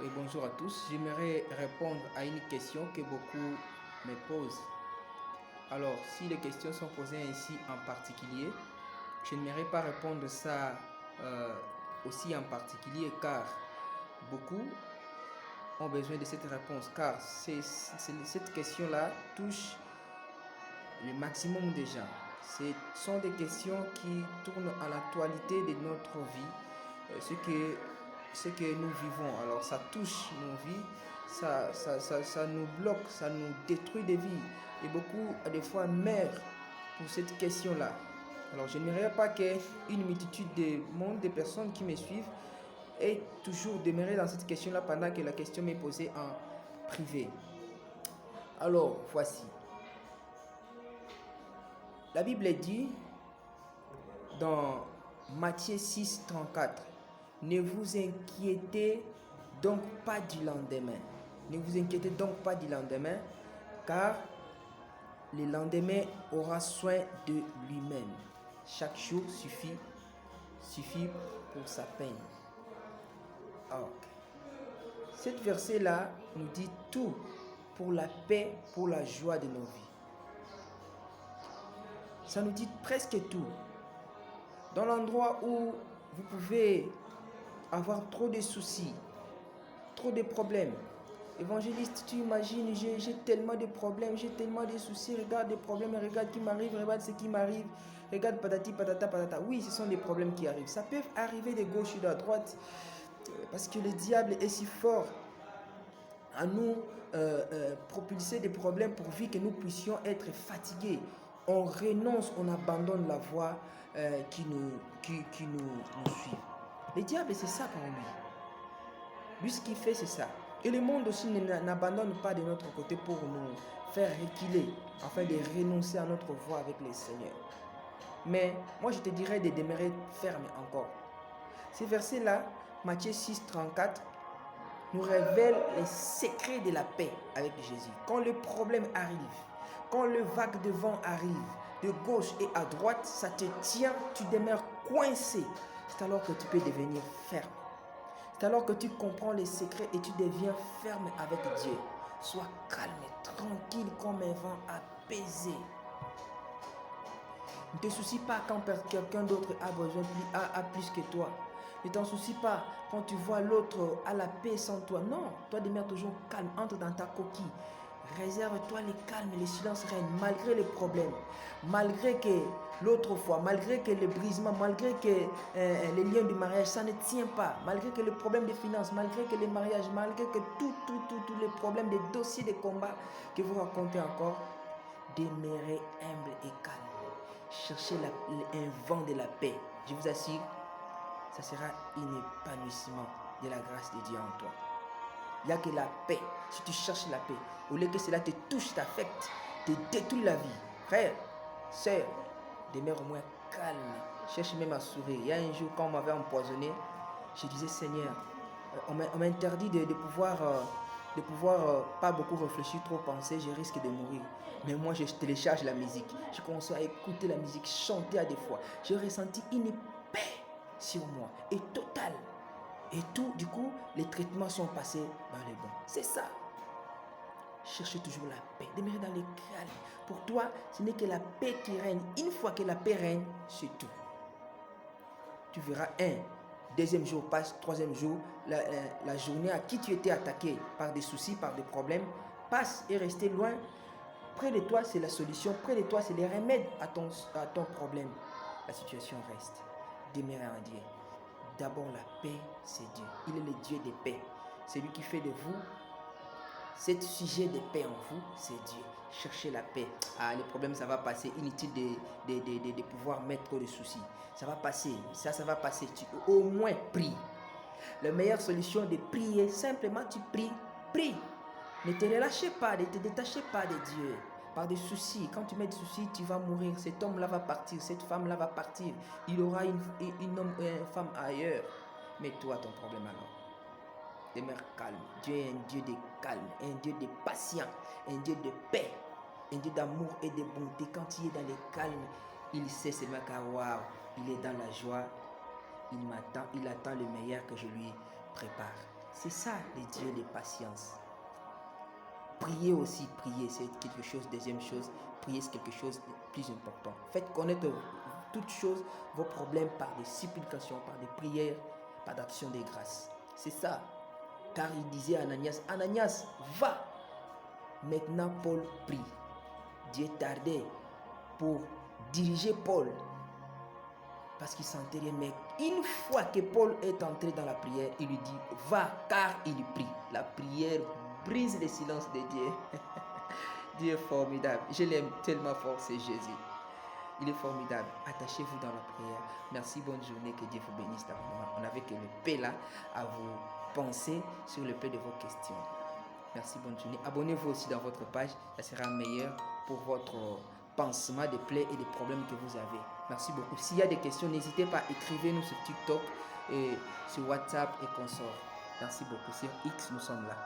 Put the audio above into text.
Oui, bonjour à tous. J'aimerais répondre à une question que beaucoup me posent. Alors, si les questions sont posées ainsi en particulier, je n'aimerais pas répondre ça euh, aussi en particulier car beaucoup ont besoin de cette réponse car cette question-là touche le maximum des gens. Ce sont des questions qui tournent à l'actualité de notre vie, ce que nous vivons. Alors ça touche nos vies, ça nous bloque, ça nous détruit des vies. Et beaucoup, des fois, meurent pour cette question-là. Alors je n'aimerais pas qu'une multitude de monde, de personnes qui me suivent, aient toujours demeuré dans cette question-là pendant que la question m'est posée en privé. Alors, voici. La Bible dit dans Matthieu 6, 34, ne vous inquiétez donc pas du lendemain. Ne vous inquiétez donc pas du lendemain, car le lendemain aura soin de lui-même. Chaque jour suffit pour sa peine. Ok. Cet verset-là nous dit tout pour la paix, pour la joie de nos vies. Ça nous dit presque tout. Dans l'endroit où vous pouvez avoir trop de soucis, trop de problèmes. Évangéliste, tu imagines, j'ai tellement de problèmes, j'ai tellement de soucis, regarde les problèmes, regarde qui m'arrive, regarde ce qui m'arrive, regarde patati patata patata. Oui, ce sont des problèmes qui arrivent. Ça peut arriver de gauche ou de droite, parce que le diable est si fort à nous propulser des problèmes pourvu que nous puissions être fatigués. On renonce, on abandonne la voie qui nous suit. Le diable, c'est ça pour lui. Lui, ce qu'il fait, c'est ça. Et le monde aussi n'abandonne pas de notre côté pour nous faire reculer, afin de renoncer à notre voie avec le Seigneur. Mais moi, je te dirais de demeurer ferme encore. Ces versets-là, Matthieu 6, 34, nous révèle les secrets de la paix avec Jésus. Quand le problème arrive, quand le vague de vent arrive, de gauche et à droite, ça te tient, tu demeures coincé. C'est alors que tu peux devenir ferme. C'est alors que tu comprends les secrets et tu deviens ferme avec Dieu. Sois calme et tranquille comme un vent apaisé. Ne te soucie pas quand quelqu'un d'autre a besoin plus que toi. Ne t'en soucie pas quand tu vois l'autre à la paix sans toi. Non, toi demeure toujours calme, entre dans ta coquille. Réserve-toi le calme et le silence règne malgré les problèmes, malgré que l'autre fois, malgré que le brisement, malgré que les liens du mariage, ça ne tient pas, malgré que le problème des finances, malgré que les mariages, malgré que tous les problèmes, des dossiers, des combats que vous racontez encore, demeurez humble et calme. Cherchez un vent de la paix. Je vous assure, ça sera un épanouissement de la grâce de Dieu en toi. Il n'y a que la paix. Si tu cherches la paix, au lieu que cela te touche, t'affecte, te détruit la vie. Frère, sœur, demeure au moins calme. Cherche même à sourire. Il y a un jour, quand on m'avait empoisonné, je disais, Seigneur, on m'a interdit de pouvoir pas beaucoup réfléchir, trop penser, je risque de mourir. Mais moi, je télécharge la musique. Je commence à écouter la musique, chanter à des fois. J'ai ressenti une paix sur moi, et totale. Et tout, du coup, les traitements sont passés dans les bons. C'est ça. Cherchez toujours la paix. Demeurer dans le calme. Pour toi, ce n'est que la paix qui règne. Une fois que la paix règne, c'est tout. Tu verras deuxième jour passe, troisième jour, la journée à qui tu étais attaqué par des soucis, par des problèmes, passe et rester loin. Près de toi, c'est la solution. Près de toi, c'est les remèdes à ton problème. La situation reste. Demeurer en Dieu. D'abord, la paix, c'est Dieu. Il est le Dieu des paix. C'est lui qui fait de vous cet sujet de paix en vous, c'est Dieu. Cherchez la paix. Ah, les problèmes, ça va passer. Inutile de pouvoir mettre trop de soucis. Ça va passer. Ça va passer. Au moins, prie. La meilleure solution de prier, simplement tu pries. Prie. Ne te relâchez pas, ne te détachez pas de Dieu. Par des soucis. Quand tu mets des soucis, tu vas mourir. Cet homme-là va partir. Cette femme-là va partir. Il aura une femme ailleurs. Mais toi, ton problème alors. Demeure calme. Dieu est un Dieu de calme, un Dieu de patience, un Dieu de paix, un Dieu d'amour et de bonté. Quand il est dans le calme, il sait seulement qu'à waouh, il est dans la joie, il m'attend, il attend le meilleur que je lui prépare. C'est ça les dieux de patience. Priez aussi, priez, c'est quelque chose. Deuxième chose, prier, c'est quelque chose de plus important. Faites connaître toutes choses, vos problèmes par des supplications, par des prières, par d'action des grâces. C'est ça. Car il disait à Ananias, Ananias, va. Maintenant, Paul prie. Dieu tardait pour diriger Paul parce qu'il sentait rien. Mais une fois que Paul est entré dans la prière, il lui dit, va, car il prie. La prière brise le silence de Dieu. Dieu est formidable. Je l'aime tellement fort, c'est Jésus. Il est formidable. Attachez-vous dans la prière. Merci, bonne journée. Que Dieu vous bénisse. On n'avait que le paix là à vous penser sur le paix de vos questions. Merci, bonne journée. Abonnez-vous aussi dans votre page. Ça sera meilleur pour votre pansement des plaies et des problèmes que vous avez. Merci beaucoup. S'il y a des questions, n'hésitez pas, écrivez-nous sur TikTok et sur WhatsApp et consorts. Merci beaucoup. Sur X, nous sommes là.